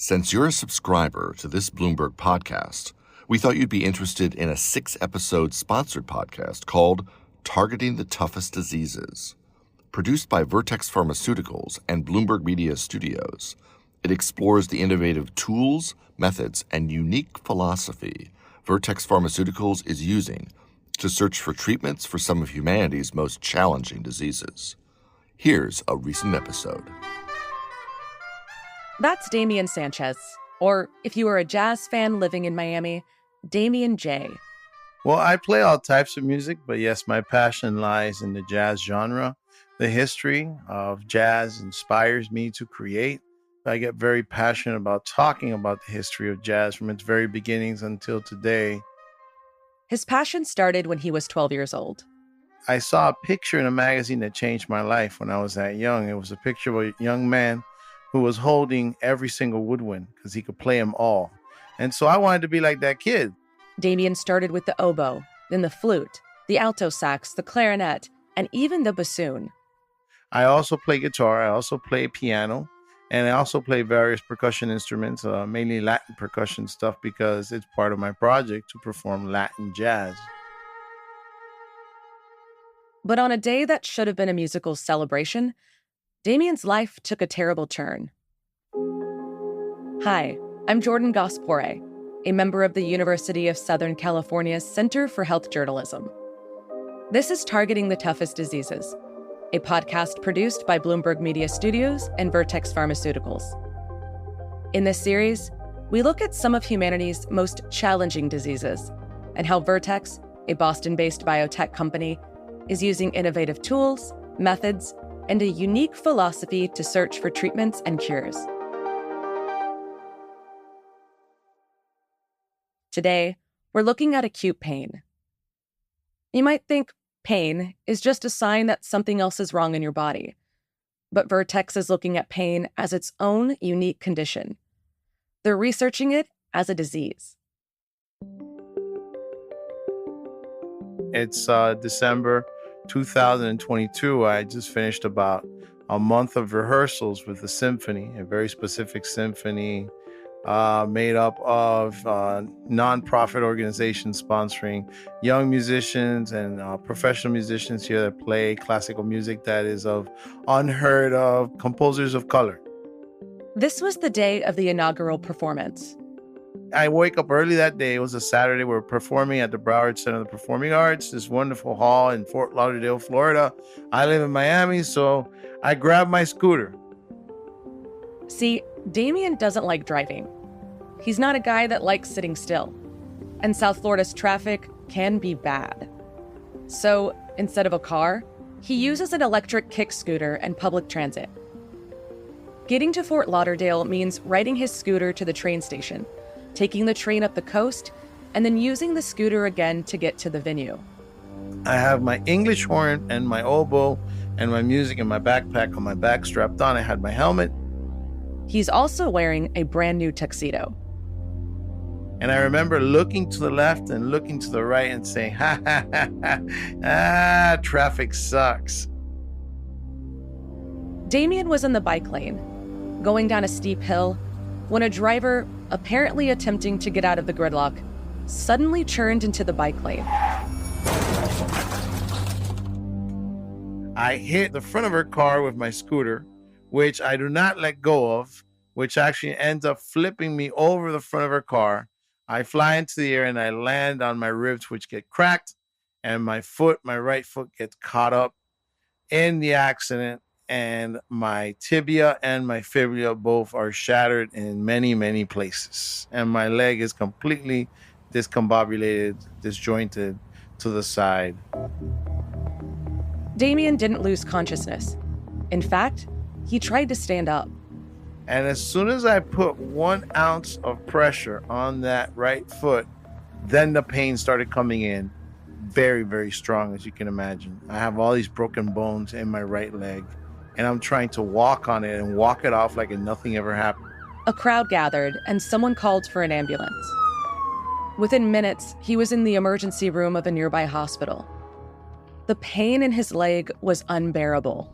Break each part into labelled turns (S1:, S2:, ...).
S1: Since you're a subscriber to this Bloomberg podcast, we thought you'd be interested in a 6-episode sponsored podcast called Targeting the Toughest Diseases. Produced by Vertex Pharmaceuticals and Bloomberg Media Studios, it explores the innovative tools, methods, and unique philosophy Vertex Pharmaceuticals is using to search for treatments for some of humanity's most challenging diseases. Here's a recent episode.
S2: That's Damian Sanchez, or if you are a jazz fan living in Miami, Damian J.
S3: Well, I play all types of music, but yes, my passion lies in the jazz genre. The history of jazz inspires me to create. I get very passionate about talking about the history of jazz from its very beginnings until today.
S2: His passion started when he was 12 years old.
S3: I saw a picture in a magazine that changed my life when I was that young. It was a picture of a young man who was holding every single woodwind because he could play them all. And so I wanted to be like that kid.
S2: Damian started with the oboe, then the flute, the alto sax, the clarinet, and even the bassoon.
S3: I also play guitar, I also play piano, and I also play various percussion instruments, mainly Latin percussion stuff because it's part of my project to perform Latin jazz.
S2: But on a day that should have been a musical celebration, Damian's life took a terrible turn. Hi, I'm Jordan Gospore, a member of the University of Southern California's Center for Health Journalism. This is Targeting the Toughest Diseases, a podcast produced by Bloomberg Media Studios and Vertex Pharmaceuticals. In this series, we look at some of humanity's most challenging diseases and how Vertex, a Boston-based biotech company, is using innovative tools, methods, and a unique philosophy to search for treatments and cures. Today, we're looking at acute pain. You might think pain is just a sign that something else is wrong in your body, but Vertex is looking at pain as its own unique condition. They're researching it as a disease.
S3: It's December 2022. I just finished about a month of rehearsals with a symphony, a very specific symphony made up of non-profit organizations sponsoring young musicians and professional musicians here that play classical music that is of unheard of composers of color.
S2: This was the day of the inaugural performance.
S3: I wake up early that day. It was a Saturday. We were performing at the Broward Center of the Performing Arts, this wonderful hall in Fort Lauderdale, Florida. I live in Miami, so I grabbed my scooter.
S2: See, Damian doesn't like driving. He's not a guy that likes sitting still. And South Florida's traffic can be bad. So instead of a car, he uses an electric kick scooter and public transit. Getting to Fort Lauderdale means riding his scooter to the train station, taking the train up the coast, and then using the scooter again to get to the venue.
S3: I have my English horn and my oboe and my music in my backpack on my back strapped on. I had my helmet.
S2: He's also wearing a brand new tuxedo.
S3: And I remember looking to the left and looking to the right and saying, traffic sucks.
S2: Damian was in the bike lane, going down a steep hill, when a driver, apparently attempting to get out of the gridlock, suddenly turned into the bike lane.
S3: I hit the front of her car with my scooter, which I do not let go of, which actually ends up flipping me over the front of her car. I fly into the air and I land on my ribs, which get cracked, and my right foot gets caught up in the accident, and my tibia and my fibula both are shattered in many, many places. And my leg is completely discombobulated, disjointed to the side.
S2: Damian didn't lose consciousness. In fact, he tried to stand up.
S3: And as soon as I put 1 ounce of pressure on that right foot, then the pain started coming in very, very strong, as you can imagine. I have all these broken bones in my right leg, and I'm trying to walk on it and walk it off like nothing ever happened.
S2: A crowd gathered, and someone called for an ambulance. Within minutes, he was in the emergency room of a nearby hospital. The pain in his leg was unbearable.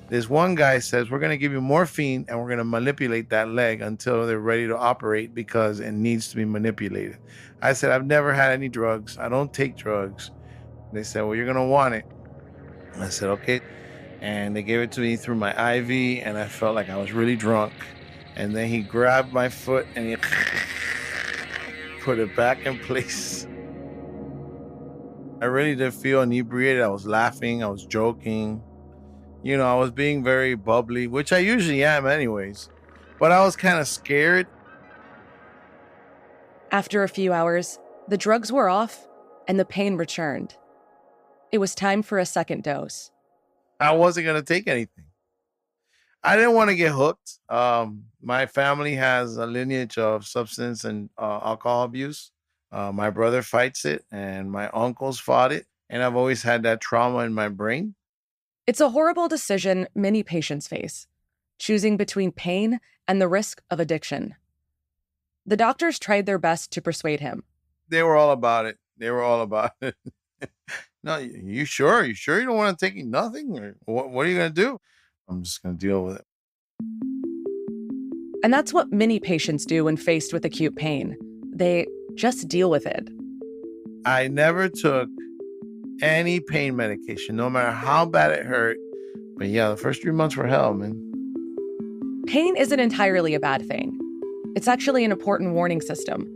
S3: This one guy says, we're going to give you morphine and we're going to manipulate that leg until they're ready to operate because it needs to be manipulated. I said, I've never had any drugs. I don't take drugs. They said, well, you're going to want it. I said, okay. And they gave it to me through my IV, and I felt like I was really drunk. And then he grabbed my foot and he put it back in place. I really did feel inebriated. I was laughing. I was joking. You know, I was being very bubbly, which I usually am anyways. But I was kind of scared.
S2: After a few hours, the drugs were off and the pain returned. It was time for a second dose.
S3: I wasn't going to take anything. I didn't want to get hooked. My family has a lineage of substance and alcohol abuse. My brother fights it, and my uncles fought it. And I've always had that trauma in my brain.
S2: It's a horrible decision many patients face, choosing between pain and the risk of addiction. The doctors tried their best to persuade him.
S3: They were all about it. No, you sure? You sure you don't want to take nothing? Or what are you going to do? I'm just going to deal with it.
S2: And that's what many patients do when faced with acute pain. They just deal with it.
S3: I never took any pain medication, no matter how bad it hurt. But yeah, the first 3 months were hell, man.
S2: Pain isn't entirely a bad thing. It's actually an important warning system.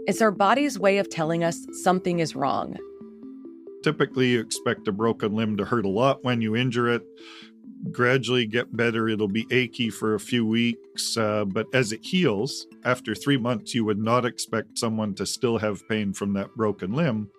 S2: It's our body's way of telling us something is wrong.
S4: Typically, you expect a broken limb to hurt a lot when you injure it. Gradually get better. It'll be achy for a few weeks, but as it heals, after 3 months, you would not expect someone to still have pain from that broken limb.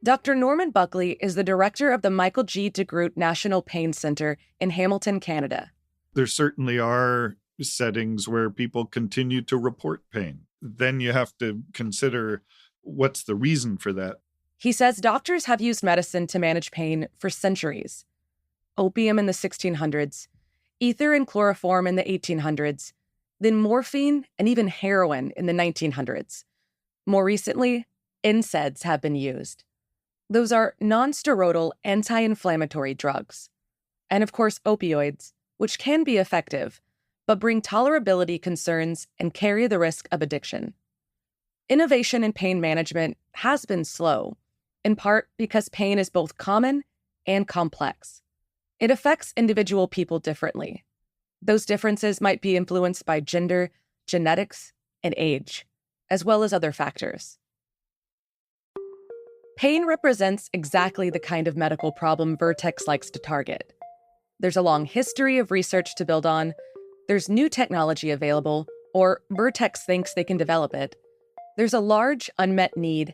S2: Dr. Norman Buckley is the director of the Michael G. DeGroote National Pain Center in Hamilton, Canada.
S4: There certainly are settings where people continue to report pain. Then you have to consider what's the reason for that.
S2: He says doctors have used medicine to manage pain for centuries. Opium in the 1600s, ether and chloroform in the 1800s, then morphine and even heroin in the 1900s. More recently, NSAIDs have been used. Those are non-steroidal anti-inflammatory drugs. And of course, opioids, which can be effective, but bring tolerability concerns and carry the risk of addiction. Innovation in pain management has been slow, in part because pain is both common and complex. It affects individual people differently. Those differences might be influenced by gender, genetics, and age, as well as other factors. Pain represents exactly the kind of medical problem Vertex likes to target. There's a long history of research to build on, there's new technology available, or Vertex thinks they can develop it. There's a large unmet need,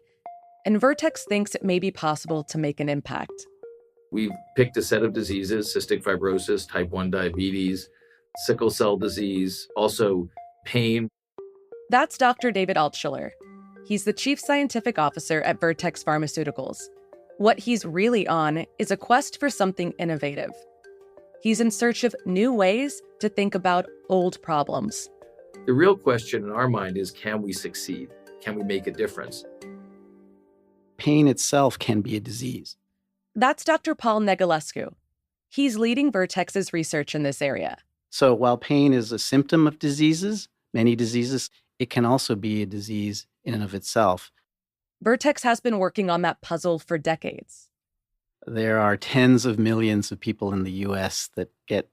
S2: and Vertex thinks it may be possible to make an impact.
S5: We've picked a set of diseases: cystic fibrosis, type 1 diabetes, sickle cell disease, also pain.
S2: That's Dr. David Altschuler. He's the chief scientific officer at Vertex Pharmaceuticals. What he's really on is a quest for something innovative. He's in search of new ways to think about old problems.
S5: The real question in our mind is, can we succeed? Can we make a difference?
S6: Pain itself can be a disease.
S2: That's Dr. Paul Negulescu. He's leading Vertex's research in this area.
S6: So while pain is a symptom of diseases, many diseases, it can also be a disease in and of itself.
S2: Vertex has been working on that puzzle for decades.
S6: There are tens of millions of people in the U.S. that get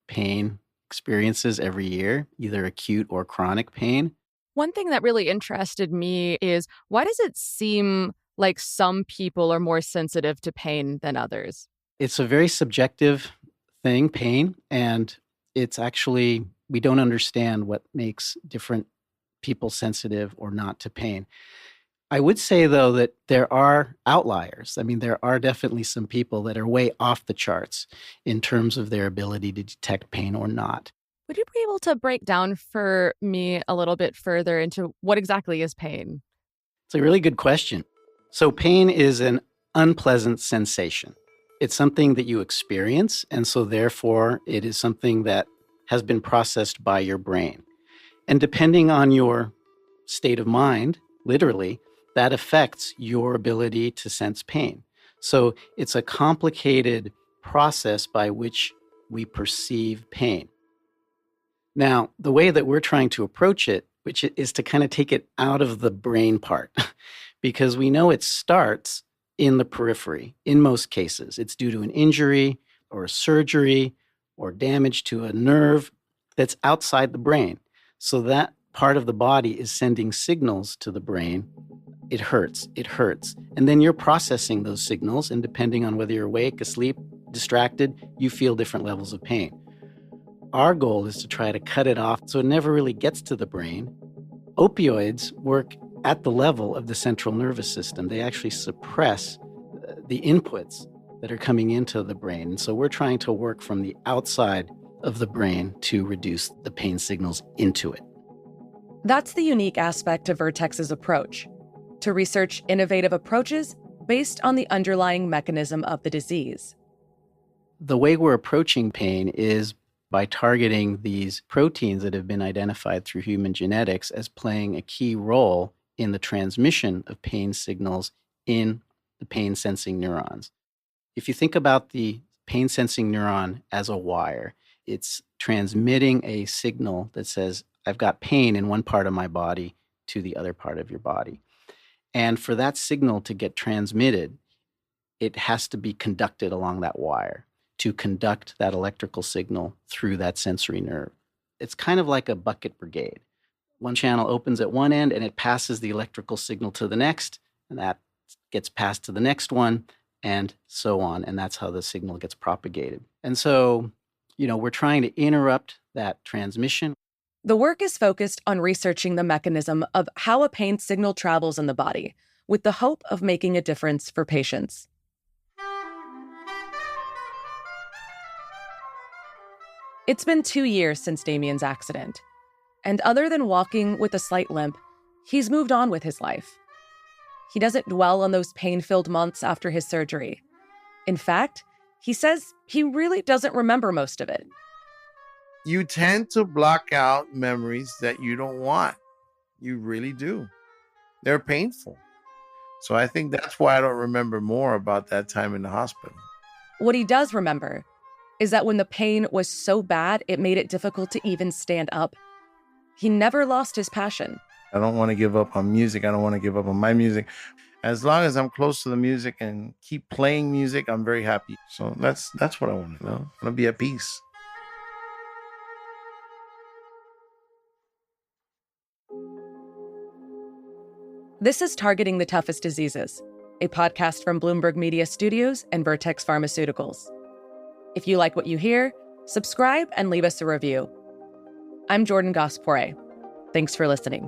S6: pain experiences every year, either acute or chronic pain.
S7: One thing that really interested me is, why does it seem like some people are more sensitive to pain than others?
S6: It's a very subjective thing, pain, and it's actually, we don't understand what makes different people sensitive or not to pain. I would say, though, that there are outliers. I mean, there are definitely some people that are way off the charts in terms of their ability to detect pain or not.
S7: Would you be able to break down for me a little bit further into what exactly is pain?
S6: It's a really good question. So pain is an unpleasant sensation. It's something that you experience, and so therefore it is something that has been processed by your brain. And depending on your state of mind, literally, that affects your ability to sense pain. So it's a complicated process by which we perceive pain. Now, the way that we're trying to approach it, which is to kind of take it out of the brain part, because we know it starts in the periphery in most cases. It's due to an injury or a surgery or damage to a nerve that's outside the brain. So that part of the body is sending signals to the brain. It hurts, it hurts. And then you're processing those signals, and depending on whether you're awake, asleep, distracted, you feel different levels of pain. Our goal is to try to cut it off so it never really gets to the brain. Opioids work at the level of the central nervous system. They actually suppress the inputs that are coming into the brain. And so we're trying to work from the outside of the brain to reduce the pain signals into it.
S2: That's the unique aspect of Vertex's approach, to research innovative approaches based on the underlying mechanism of the disease.
S6: The way we're approaching pain is by targeting these proteins that have been identified through human genetics as playing a key role in the transmission of pain signals in the pain-sensing neurons. If you think about the pain-sensing neuron as a wire, it's transmitting a signal that says, I've got pain in one part of my body to the other part of your body. And for that signal to get transmitted, it has to be conducted along that wire to conduct that electrical signal through that sensory nerve. It's kind of like a bucket brigade. One channel opens at one end and it passes the electrical signal to the next, and that gets passed to the next one, and so on. And that's how the signal gets propagated. And so, we're trying to interrupt that transmission.
S2: The work is focused on researching the mechanism of how a pain signal travels in the body, with the hope of making a difference for patients. It's been 2 years since Damian's accident, and other than walking with a slight limp, he's moved on with his life. He doesn't dwell on those pain-filled months after his surgery. In fact, he says he really doesn't remember most of it.
S3: You tend to block out memories that you don't want. You really do. They're painful. So I think that's why I don't remember more about that time in the hospital.
S2: What he does remember is that when the pain was so bad, it made it difficult to even stand up. He never lost his passion.
S3: I don't want to give up on music. I don't want to give up on my music. As long as I'm close to the music and keep playing music, I'm very happy. So that's what I want to know. I want to be at peace.
S2: This is Targeting the Toughest Diseases, a podcast from Bloomberg Media Studios and Vertex Pharmaceuticals. If you like what you hear, subscribe and leave us a review. I'm Jordan Gospore. Thanks for listening.